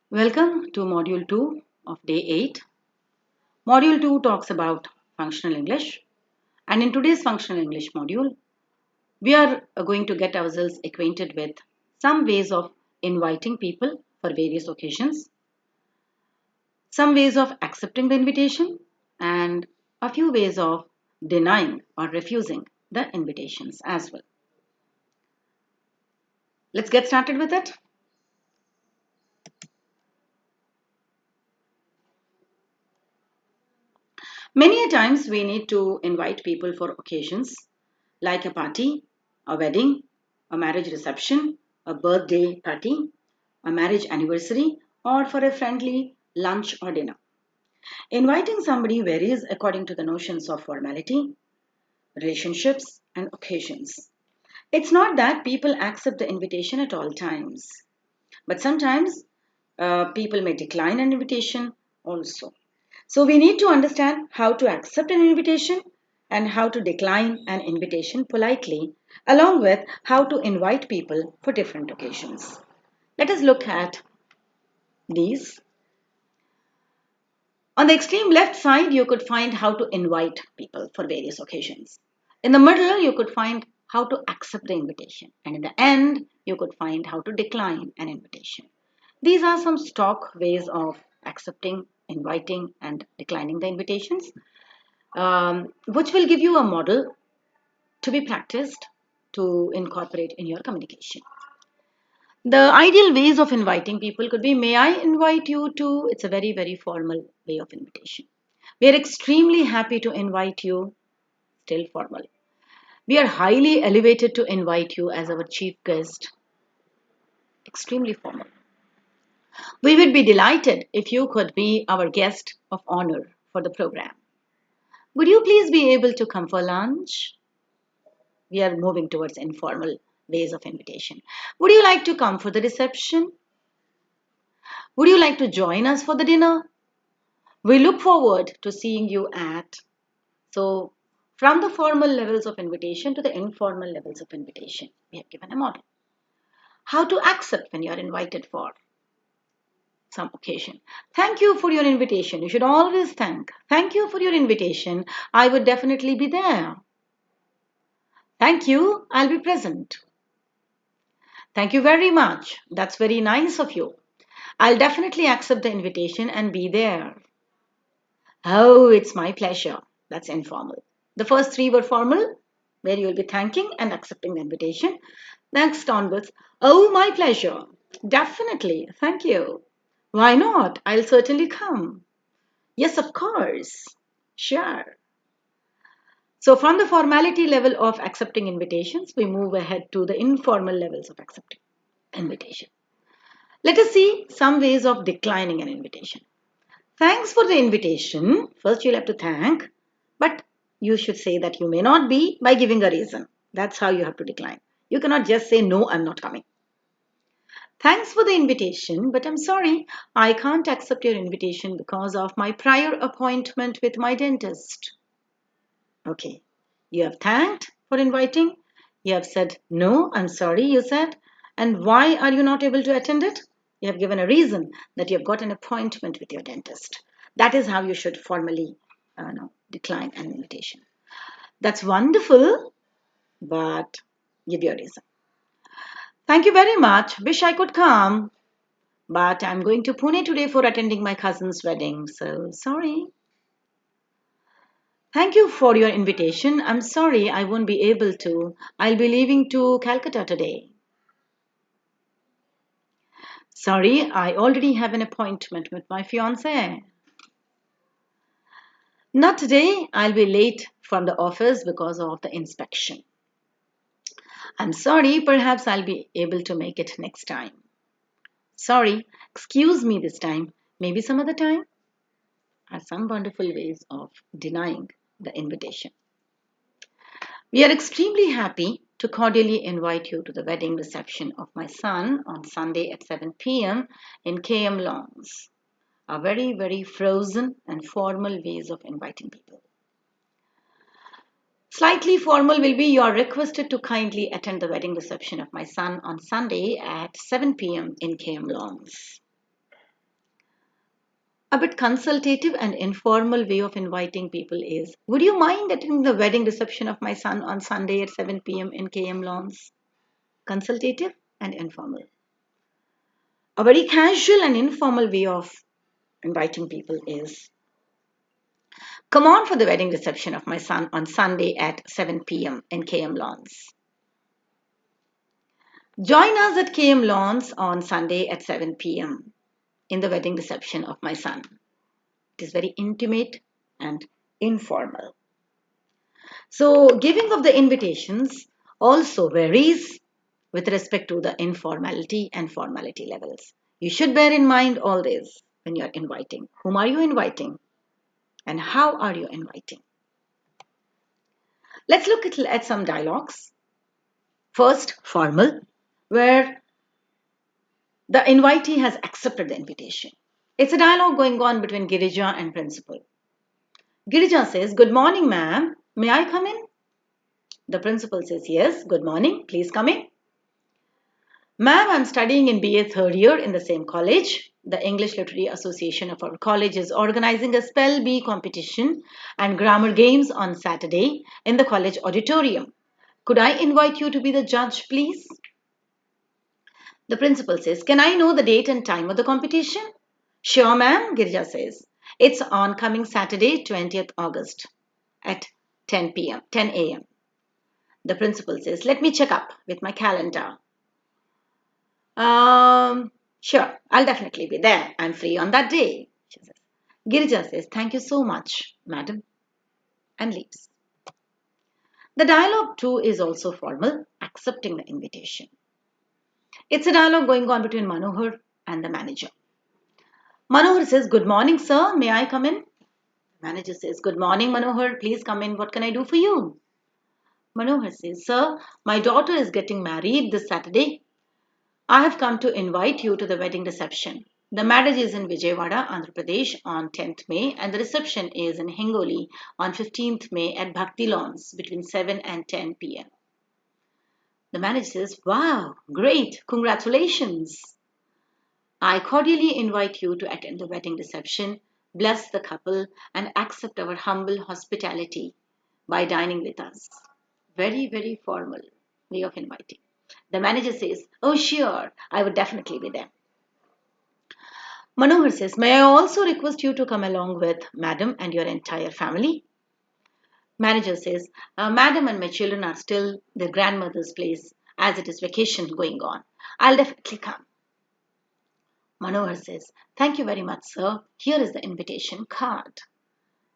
Welcome to Module 2 of Day 8. Module 2 talks about functional English, and in today's functional English module, we are going to get ourselves acquainted with some ways of inviting people for various occasions, some ways of accepting the invitation, and a few ways of denying or refusing the invitations as well. Let's get started with it. Many a times we need to invite people for occasions like a party, a wedding, a marriage reception, a birthday party, a marriage anniversary, or for a friendly lunch or dinner. Inviting somebody varies according to the notions of formality, relationships, and occasions. It's not that people accept the invitation at all times, but sometimes people may decline an invitation also. So we need to understand how to accept an invitation and how to decline an invitation politely, along with how to invite people for different occasions. Let us look at these. On the extreme left side, you could find how to invite people for various occasions. In the middle, you could find how to accept the invitation. And in the end, you could find how to decline an invitation. These are some stock ways of accepting, inviting, and declining the invitations, which will give you a model to be practiced to incorporate in your communication. The ideal ways of inviting people could be, may I invite you to? It's a very, very formal way of invitation. We are extremely happy to invite you, still formal. We are highly elevated to invite you as our chief guest, extremely formal. We would be delighted if you could be our guest of honor for the program. Would you please be able to come for lunch? We are moving towards informal ways of invitation. Would you like to come for the reception? Would you like to join us for the dinner? We look forward to seeing you at. So, from the formal levels of invitation to the informal levels of invitation, we have given a model. How to accept when you are invited for some occasion. Thank you for your invitation. You should always thank. Thank you for your invitation. I would definitely be there. Thank you. I'll be present. Thank you very much. That's very nice of you. I'll definitely accept the invitation and be there. Oh, it's my pleasure. That's informal. The first three were formal, where you'll be thanking and accepting the invitation. Next onwards, oh, my pleasure. Definitely. Thank you. Why not? I'll certainly come. Yes, of course. Sure. So, from the formality level of accepting invitations, we move ahead to the informal levels of accepting invitation. Let us see some ways of declining an invitation. Thanks for the invitation. First, you'll have to thank, but you should say that you may not be by giving a reason. That's how you have to decline. You cannot just say, no, I'm not coming. Thanks for the invitation, but I'm sorry, I can't accept your invitation because of my prior appointment with my dentist. Okay, you have thanked for inviting. You have said, no, I'm sorry, you said. And why are you not able to attend it? You have given a reason that you have got an appointment with your dentist. That is how you should formally decline an invitation. That's wonderful, but give your reason. Thank you very much. Wish I could come, but I'm going to Pune today for attending my cousin's wedding, so sorry. Thank you for your invitation. I'm sorry I won't be able to. I'll be leaving to Calcutta today. Sorry, I already have an appointment with my fiance. Not today. I'll be late from the office because of the inspection. I'm sorry, perhaps I'll be able to make it next time. Sorry, excuse me this time. Maybe some other time? Are some wonderful ways of denying the invitation. We are extremely happy to cordially invite you to the wedding reception of my son on Sunday at 7 p.m. in KM Longs. A very, very frozen and formal ways of inviting people. Slightly formal will be you are requested to kindly attend the wedding reception of my son on Sunday at 7 p.m. in KM Longs. A bit consultative and informal way of inviting people is, would you mind attending the wedding reception of my son on Sunday at 7 p.m. in KM Lawns? Consultative and informal. A very casual and informal way of inviting people is, come on for the wedding reception of my son on Sunday at 7 p.m. in KM Lawns. Join us at KM Lawns on Sunday at 7 p.m. in the wedding reception of my son. It is very intimate and informal. So, giving of the invitations also varies with respect to the informality and formality levels. You should bear in mind all this when you are inviting. Whom are you inviting? And how are you inviting? Let's look at some dialogues. First, formal, where the invitee has accepted the invitation. It's a dialogue going on between Girija and principal. Girija says, good morning, ma'am. May I come in? The principal says, yes, good morning. Please come in. Ma'am, I'm studying in BA third year in the same college. The English Literary Association of our college is organizing a Spell Bee competition and grammar games on Saturday in the college auditorium. Could I invite you to be the judge, please? The principal says, can I know the date and time of the competition? Sure, ma'am, Girija says. It's on coming Saturday, 20th August at 10 p.m., 10 a.m. The principal says, let me check up with my calendar. Sure, I'll definitely be there. I'm free on that day, she says. Girija says, thank you so much, madam, and leaves. The dialogue too is also formal, accepting the invitation. It's a dialogue going on between Manohar and the manager. Manohar says, good morning, sir. May I come in? Manager says, good morning, Manohar. Please come in. What can I do for you? Manohar says, sir, my daughter is getting married this Saturday. I have come to invite you to the wedding reception. The marriage is in Vijayawada, Andhra Pradesh on 10th May and the reception is in Hingoli on 15th May at Bhakti Lawns between 7 and 10 p.m. The manager says, wow, great, congratulations. I cordially invite you to attend the wedding reception, bless the couple, and accept our humble hospitality by dining with us. Very, very formal way of inviting. The manager says, oh, sure, I would definitely be there. Manohar says, may I also request you to come along with madam and your entire family? Manager says, madam and my children are still their grandmother's place as it is vacation going on. I'll definitely come. Manohar says, thank you very much, sir. Here is the invitation card.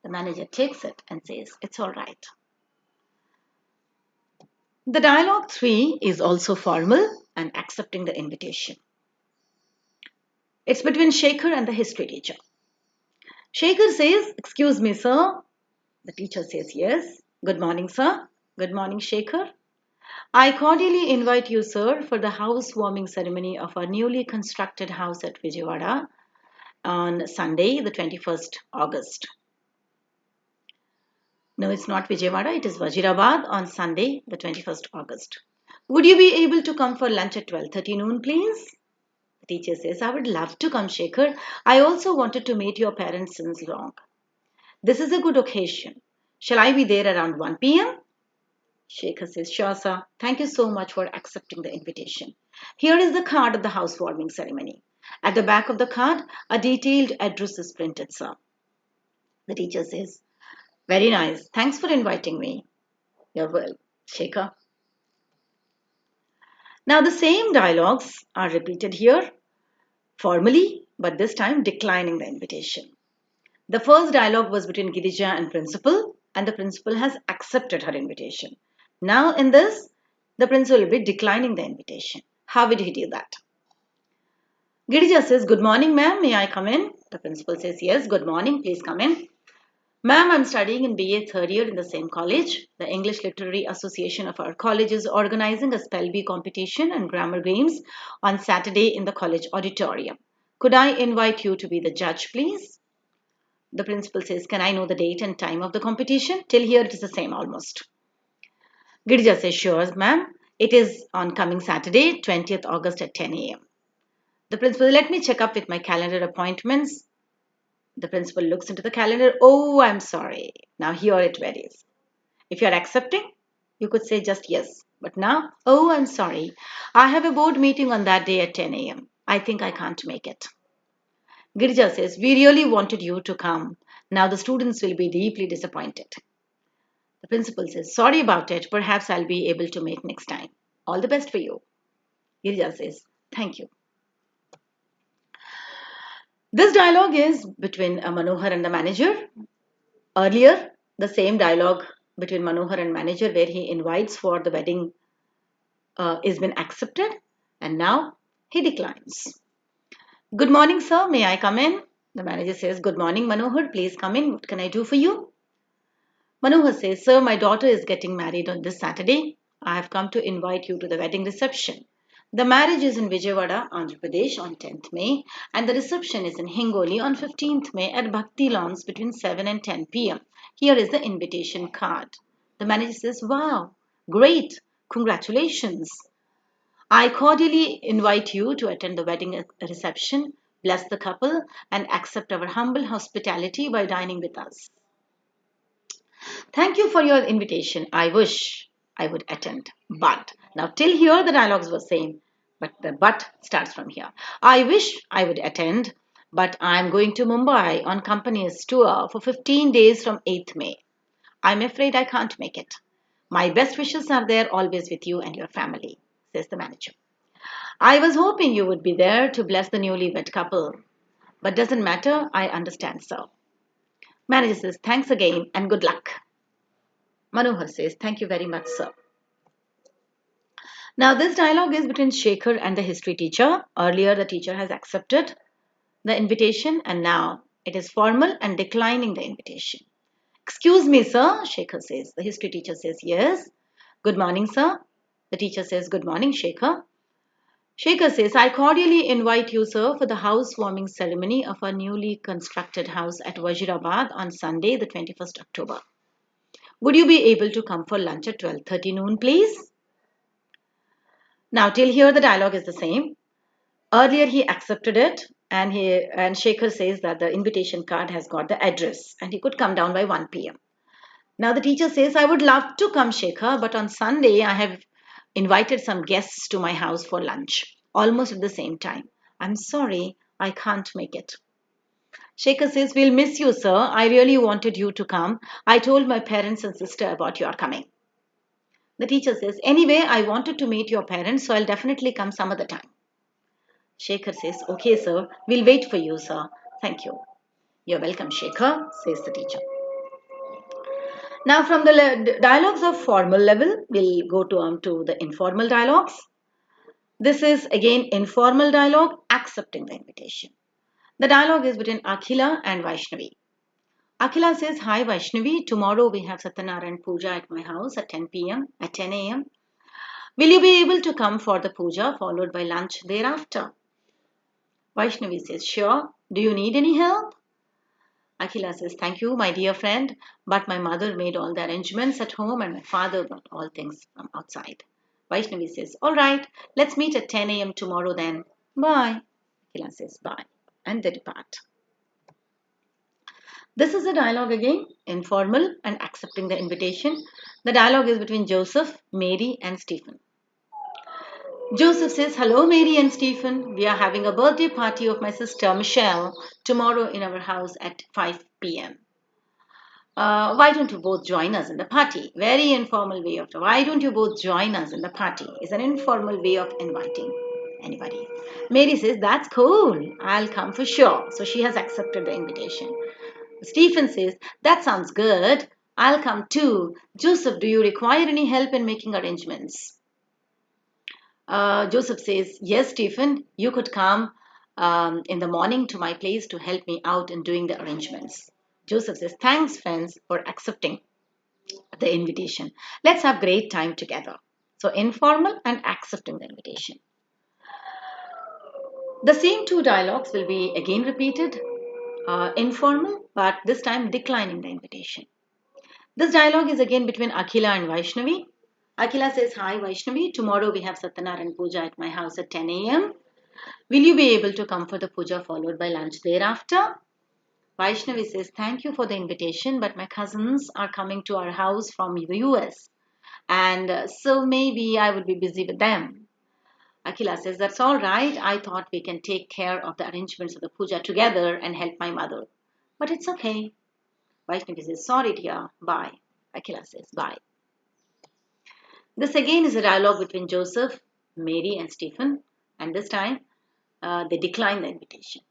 The manager takes it and says, it's all right. The dialogue 3 is also formal and accepting the invitation. It's between Shekhar and the history teacher. Shekhar says, excuse me, sir. The teacher says, yes. Good morning, sir. Good morning, Shekhar. I cordially invite you, sir, for the housewarming ceremony of our newly constructed house at Vijayawada on Sunday, the 21st August. No, it's not Vijayawada, it is Vajirabad on Sunday, the 21st August. Would you be able to come for lunch at 12:30 noon, please? The teacher says, I would love to come, Shekhar. I also wanted to meet your parents since long. This is a good occasion. Shall I be there around 1 p.m.? Shekhar says, sure, sir. Thank you so much for accepting the invitation. Here is the card of the housewarming ceremony. At the back of the card, a detailed address is printed, sir. The teacher says, very nice. Thanks for inviting me. You're well, Shekhar. Now, the same dialogues are repeated here formally, but this time declining the invitation. The first dialogue was between Girija and principal, and the principal has accepted her invitation. Now, in this, the principal will be declining the invitation. How would he do that? Girija says, good morning, ma'am. May I come in? The principal says, yes, good morning. Please come in. Ma'am, I'm studying in BA third year in the same college. The English Literary Association of our college is organizing a spell bee competition and grammar games on Saturday in the college auditorium. Could I invite you to be the judge, please? The principal says, can I know the date and time of the competition? Till here it is the same almost. Girija says, sure, ma'am. It is on coming Saturday, 20th August at 10 a.m. The principal, let me check up with my calendar appointments. The principal looks into the calendar. Oh, I'm sorry. Now here it varies. If you're accepting, you could say just yes. But now, oh, I'm sorry. I have a board meeting on that day at 10 a.m. I think I can't make it. Girija says, we really wanted you to come. Now the students will be deeply disappointed. The principal says, sorry about it. Perhaps I'll be able to make next time. All the best for you. Girija says, thank you. This dialogue is between Manohar and the manager. Earlier, the same dialogue between Manohar and manager where he invites for the wedding is been accepted, and now he declines. Good morning, sir. May I come in? The manager says, good morning, Manohar. Please come in. What can I do for you? Manohar says, sir, my daughter is getting married on this Saturday. I have come to invite you to the wedding reception. The marriage is in Vijayawada, Andhra Pradesh on 10th May, and the reception is in Hingoli on 15th May at Bhakti Lawns between 7 and 10 pm. Here is the invitation card. The manager says, wow, great, congratulations. I cordially invite you to attend the wedding reception, bless the couple, and accept our humble hospitality by dining with us. Thank you for your invitation. I wish I would attend. But now, till here, the dialogues were same. But the but starts from here. I wish I would attend, but I'm going to Mumbai on company's tour for 15 days from 8th May. I'm afraid I can't make it. My best wishes are there always with you and your family, says the manager. I was hoping you would be there to bless the newlywed couple. But doesn't matter, I understand, sir. Manager says, thanks again and good luck. Manohar says, thank you very much, sir. Now, this dialogue is between Shekhar and the history teacher. Earlier, the teacher has accepted the invitation, and now it is formal and declining the invitation. Excuse me, sir, Shekhar says. The history teacher says, yes. Good morning, sir. The teacher says, good morning, Shekhar. Shekhar says, I cordially invite you, sir, for the housewarming ceremony of our newly constructed house at Wajirabad on Sunday, the 21st October. Would you be able to come for lunch at 12:30 noon, please? Now, till here, the dialogue is the same. Earlier, he accepted it, and Shekhar says that the invitation card has got the address, and he could come down by 1 p.m. Now, the teacher says, I would love to come, Shekhar, but on Sunday, I have invited some guests to my house for lunch, almost at the same time. I'm sorry, I can't make it. Shekhar says, we'll miss you, sir. I really wanted you to come. I told my parents and sister about your coming. The teacher says, anyway, I wanted to meet your parents, so I'll definitely come some other time. Shekhar says, okay, sir. We'll wait for you, sir. Thank you. You're welcome, Shekhar, says the teacher. Now, from the dialogues of formal level, we'll go to the informal dialogues. This is again informal dialogue, accepting the invitation. The dialogue is between Akhila and Vaishnavi. Akhila says, hi Vaishnavi, tomorrow we have Satyanarayan Puja at my house at 10 p.m. at 10 a.m. Will you be able to come for the puja followed by lunch thereafter? Vaishnavi says, sure. Do you need any help? Akhila says, thank you, my dear friend, but my mother made all the arrangements at home and my father brought all things from outside. Vaishnavi says, all right, let's meet at 10 a.m. tomorrow then. Bye. Akhila says, bye. And they depart. This is a dialogue again, informal and accepting the invitation. The dialogue is between Joseph, Mary, and Stephen. Joseph says, hello, Mary and Stephen. We are having a birthday party of my sister, Michelle, tomorrow in our house at 5 p.m. Why don't you both join us in the party? Very informal way of, why don't you both join us in the party? Is an informal way of inviting anybody. Mary says, that's cool. I'll come for sure. So she has accepted the invitation. Stephen says, that sounds good. I'll come too. Joseph, do you require any help in making arrangements? Joseph says, yes, Stephen, you could come in the morning to my place to help me out in doing the arrangements. Joseph says, thanks, friends, for accepting the invitation. Let's have great time together. So informal and accepting the invitation. The same two dialogues will be again repeated, informal, but this time declining the invitation. This dialogue is again between Akhila and Vaishnavi. Akhila says, hi Vaishnavi, tomorrow we have Satyanarayan Puja at my house at 10 a.m. Will you be able to come for the puja followed by lunch thereafter? Vaishnavi says, thank you for the invitation, but my cousins are coming to our house from the US, and so maybe I will be busy with them. Akila says, that's all right. I thought we can take care of the arrangements of the puja together and help my mother. But it's okay. Vaishnavi says, sorry, dear. Bye. Akila says, bye. This again is a dialogue between Joseph, Mary, and Stephen, and this time they decline the invitation.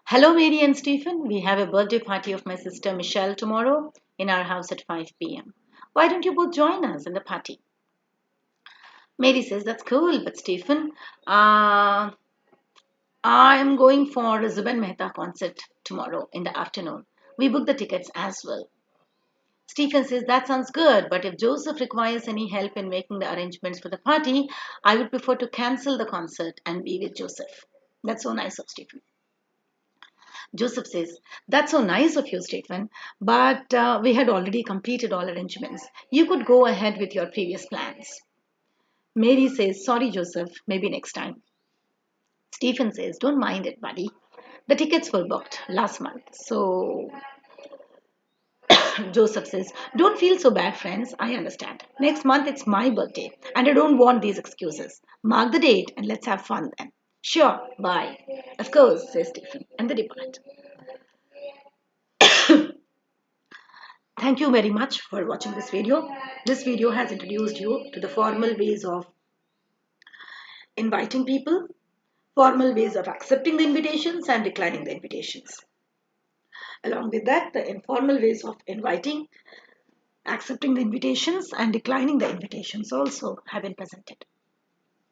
Hello, Mary and Stephen. We have a birthday party of my sister Michelle tomorrow in our house at 5 p.m. Why don't you both join us in the party? Mary says, that's cool, but Stephen, I'm going for a Zubin Mehta concert tomorrow in the afternoon. We booked the tickets as well. Stephen says, that sounds good, but if Joseph requires any help in making the arrangements for the party, I would prefer to cancel the concert and be with Joseph. That's so nice of Stephen. Joseph says, that's so nice of you, Stephen, but we had already completed all arrangements. You could go ahead with your previous plans. Mary says, sorry, Joseph, maybe next time. Stephen says, don't mind it, buddy. The tickets were booked last month. So Joseph says, don't feel so bad, friends. I understand. Next month it's my birthday, and I don't want these excuses. Mark the date and let's have fun then. Sure, bye. Of course, says Stephen, and they depart. Thank you very much for watching this video. This video has introduced you to the formal ways of inviting people, formal ways of accepting the invitations and declining the invitations. Along with that, the informal ways of inviting, accepting the invitations and declining the invitations also have been presented.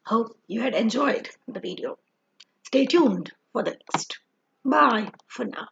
Hope you had enjoyed the video. Stay tuned for the next. Bye for now.